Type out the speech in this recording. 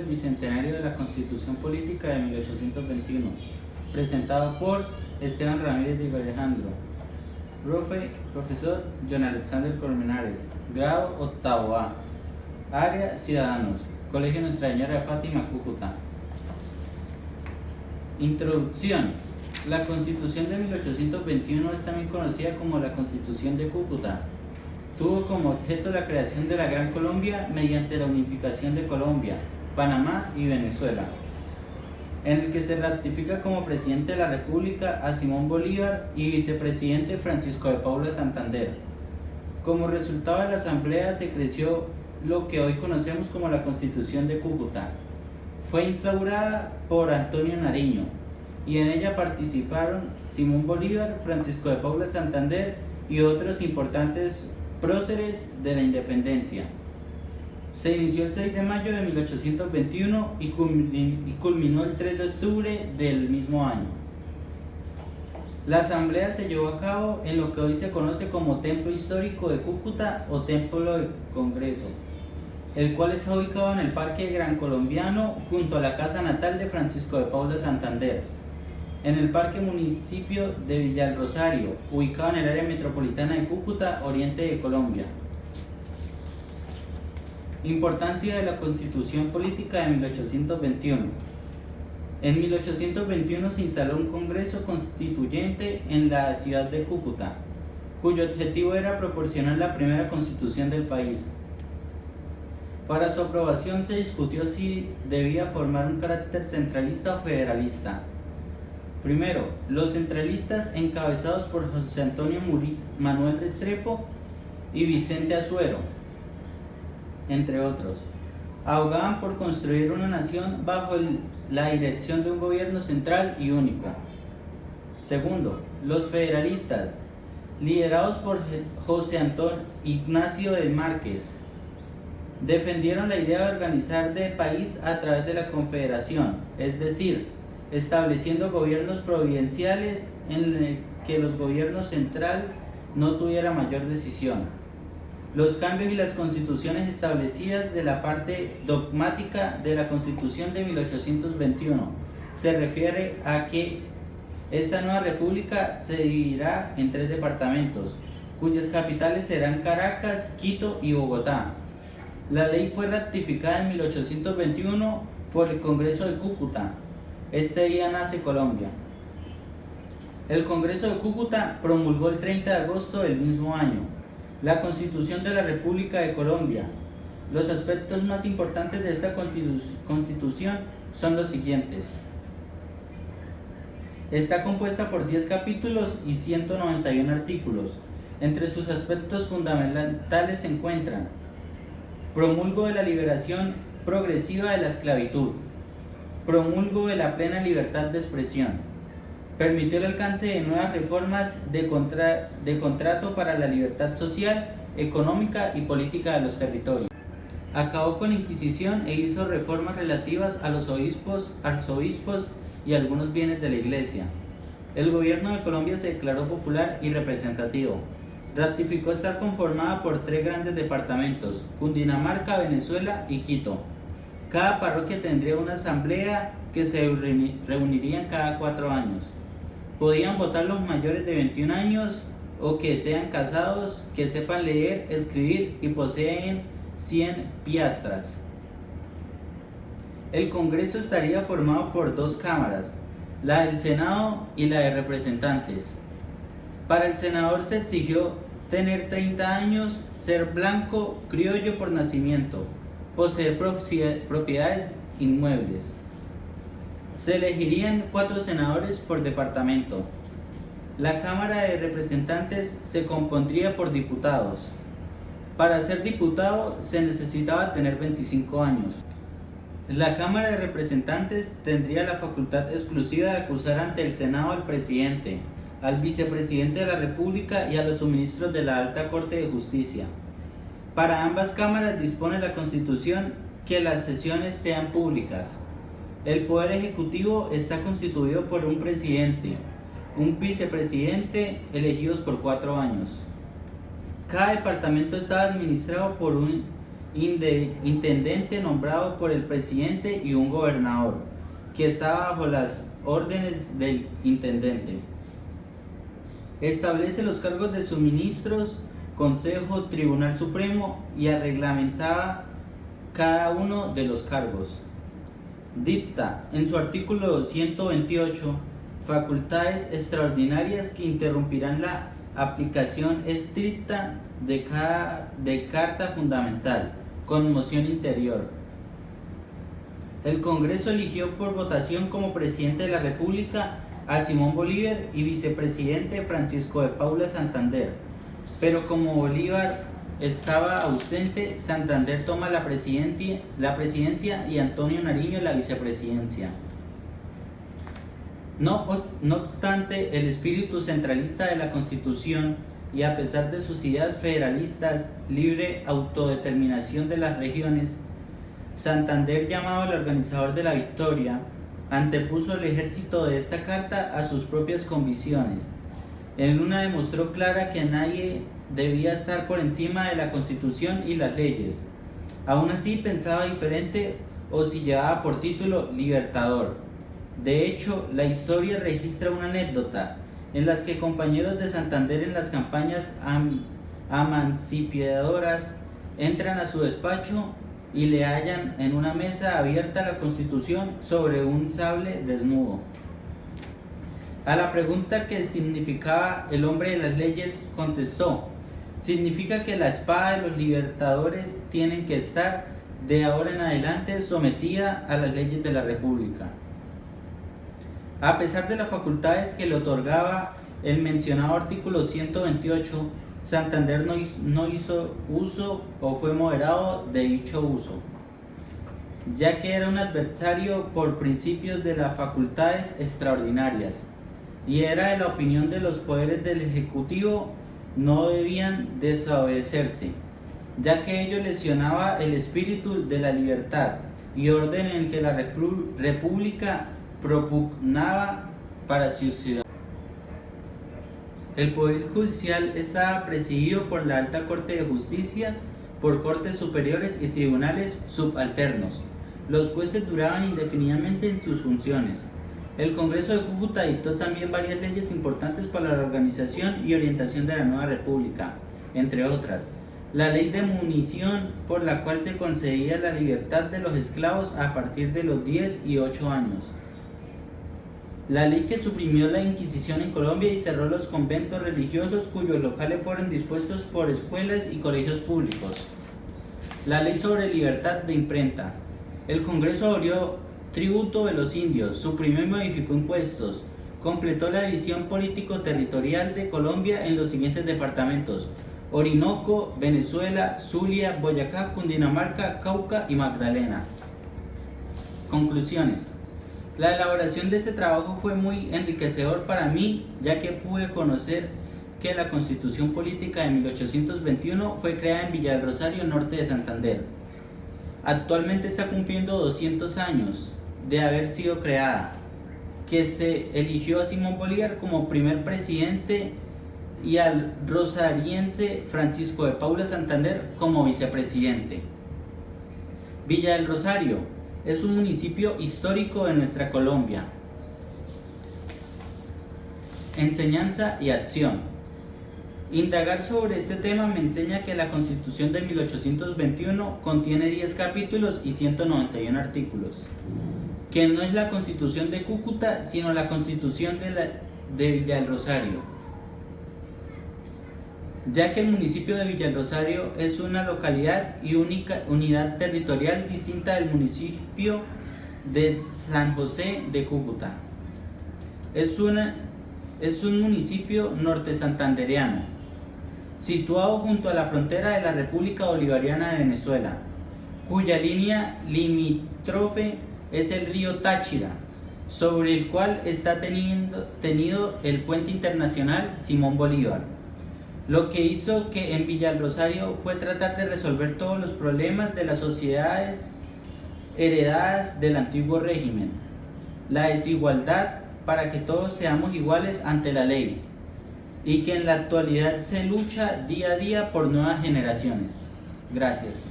El Bicentenario de la Constitución Política de 1821, presentado por Esteban Ramírez de Alejandro, profesor John Alexander Colmenares, grado octavo A, área Ciudadanos, Colegio Nuestra Señora de Fátima, Cúcuta. Introducción. La Constitución de 1821 es también conocida como la Constitución de Cúcuta. Tuvo como objeto la creación de la Gran Colombia mediante la unificación de Colombia, Panamá y Venezuela, en el que se ratifica como presidente de la República a Simón Bolívar y vicepresidente Francisco de Paula Santander. Como resultado de la asamblea se creció lo que hoy conocemos como la Constitución de Cúcuta. Fue instaurada por Antonio Nariño y en ella participaron Simón Bolívar, Francisco de Paula Santander y otros importantes próceres de la independencia. Se inició el 6 de mayo de 1821 y culminó el 3 de octubre del mismo año. La asamblea se llevó a cabo en lo que hoy se conoce como Templo Histórico de Cúcuta o Templo del Congreso, el cual está ubicado en el Parque Gran Colombiano junto a la casa natal de Francisco de Paula Santander, en el Parque Municipio de Villarrosario, ubicado en el área metropolitana de Cúcuta, oriente de Colombia. Importancia de la Constitución Política de 1821. En 1821 se instaló un Congreso Constituyente en la ciudad de Cúcuta, cuyo objetivo era proporcionar la primera constitución del país. Para su aprobación se discutió si debía formar un carácter centralista o federalista. Primero, los centralistas, encabezados por José Antonio Manuel Restrepo y Vicente Azuero, entre otros, abogaban por construir una nación bajo la dirección de un gobierno central y único. Segundo, los federalistas, liderados por José Antonio Ignacio de Márquez, defendieron la idea de organizar el país a través de la confederación, es decir, estableciendo gobiernos provinciales en el que el gobierno central no tuviera mayor decisión. Los cambios y las constituciones establecidas de la parte dogmática de la Constitución de 1821 se refiere a que esta nueva república se dividirá en 3 departamentos, cuyas capitales serán Caracas, Quito y Bogotá. La ley fue ratificada en 1821 por el Congreso de Cúcuta. Este día nace Colombia. El Congreso de Cúcuta promulgó el 30 de agosto del mismo año la Constitución de la República de Colombia. Los aspectos más importantes de esta Constitución son los siguientes. Está compuesta por 10 capítulos y 191 artículos. Entre sus aspectos fundamentales se encuentran: promulgo de la liberación progresiva de la esclavitud, promulgo de la plena libertad de expresión, permitió el alcance de nuevas reformas de contrato para la libertad social, económica y política de los territorios. Acabó con la Inquisición e hizo reformas relativas a los obispos, arzobispos y algunos bienes de la Iglesia. El gobierno de Colombia se declaró popular y representativo. Ratificó estar conformada por 3 grandes departamentos: Cundinamarca, Venezuela y Quito. Cada parroquia tendría una asamblea que se reuniría cada 4 años. Podían votar los mayores de 21 años o que sean casados, que sepan leer, escribir y poseen 100 piastras. El Congreso estaría formado por 2 cámaras, la del Senado y la de Representantes. Para el senador se exigió tener 30 años, ser blanco, criollo por nacimiento, poseer propiedades inmuebles. Se elegirían 4 senadores por departamento. La Cámara de Representantes se compondría por diputados. Para ser diputado se necesitaba tener 25 años. La Cámara de Representantes tendría la facultad exclusiva de acusar ante el Senado al presidente, al vicepresidente de la República y a los suministros de la Alta Corte de Justicia. Para ambas cámaras dispone la Constitución que las sesiones sean públicas. El Poder Ejecutivo está constituido por un presidente, un vicepresidente elegidos por 4 años. Cada departamento está administrado por un intendente nombrado por el presidente y un gobernador, que estaba bajo las órdenes del intendente. Establece los cargos de suministros, Consejo, Tribunal Supremo y reglamentaba cada uno de los cargos. Dicta en su artículo 128 facultades extraordinarias que interrumpirán la aplicación estricta de Carta Fundamental, con moción interior. El Congreso eligió por votación como presidente de la República a Simón Bolívar y vicepresidente Francisco de Paula Santander, pero como Bolívar estaba ausente, Santander toma la presidencia y Antonio Nariño la vicepresidencia. No obstante, el espíritu centralista de la Constitución y a pesar de sus ideas federalistas, libre autodeterminación de las regiones, Santander, llamado el organizador de la victoria, antepuso el ejército de esta carta a sus propias convicciones. En una demostró clara que nadie debía estar por encima de la Constitución y las leyes. Aún así pensaba diferente o si llevaba por título Libertador. De hecho, la historia registra una anécdota en la que compañeros de Santander en las campañas emancipadoras entran a su despacho y le hallan en una mesa abierta la Constitución sobre un sable desnudo. A la pregunta que significaba el hombre de las leyes, contestó: significa que la espada de los libertadores tienen que estar de ahora en adelante sometida a las leyes de la República. A pesar de las facultades que le otorgaba el mencionado artículo 128, Santander no hizo uso o fue moderado de dicho uso, ya que era un adversario por principios de las facultades extraordinarias, y era de la opinión de los poderes del Ejecutivo no debían desobedecerse, ya que ello lesionaba el espíritu de la libertad y orden en que la República propugnaba para sus ciudadanos. El Poder Judicial estaba presidido por la Alta Corte de Justicia, por cortes superiores y tribunales subalternos. Los jueces duraban indefinidamente en sus funciones. El Congreso de Cúcuta dictó también varias leyes importantes para la organización y orientación de la nueva república, entre otras: la ley de munición, por la cual se concedía la libertad de los esclavos a partir de los 10 y 8 años; la ley que suprimió la Inquisición en Colombia y cerró los conventos religiosos cuyos locales fueron dispuestos por escuelas y colegios públicos; la ley sobre libertad de imprenta. El Congreso abolió tributo de los indios, suprimió y modificó impuestos, completó la división político-territorial de Colombia en los siguientes departamentos: Orinoco, Venezuela, Zulia, Boyacá, Cundinamarca, Cauca y Magdalena. Conclusiones. La elaboración de este trabajo fue muy enriquecedor para mí, ya que pude conocer que la Constitución Política de 1821 fue creada en Villa del Rosario, norte de Santander. Actualmente está cumpliendo 200 años de haber sido creada, que se eligió a Simón Bolívar como primer presidente y al rosariense Francisco de Paula Santander como vicepresidente. Villa del Rosario es un municipio histórico de nuestra Colombia. Enseñanza y acción. Indagar sobre este tema me enseña que la Constitución de 1821 contiene 10 capítulos y 191 artículos, que no es la Constitución de Cúcuta, sino la Constitución de Villa del Rosario, ya que el municipio de Villa del Rosario es una localidad y única unidad territorial distinta del municipio de San José de Cúcuta. Es un municipio norte santandereano, situado junto a la frontera de la República Bolivariana de Venezuela, cuya línea limítrofe es el río Táchira, sobre el cual está tenido el puente internacional Simón Bolívar. Lo que hizo que en Villa del Rosario fue tratar de resolver todos los problemas de las sociedades heredadas del antiguo régimen, la desigualdad para que todos seamos iguales ante la ley, y que en la actualidad se lucha día a día por nuevas generaciones. Gracias.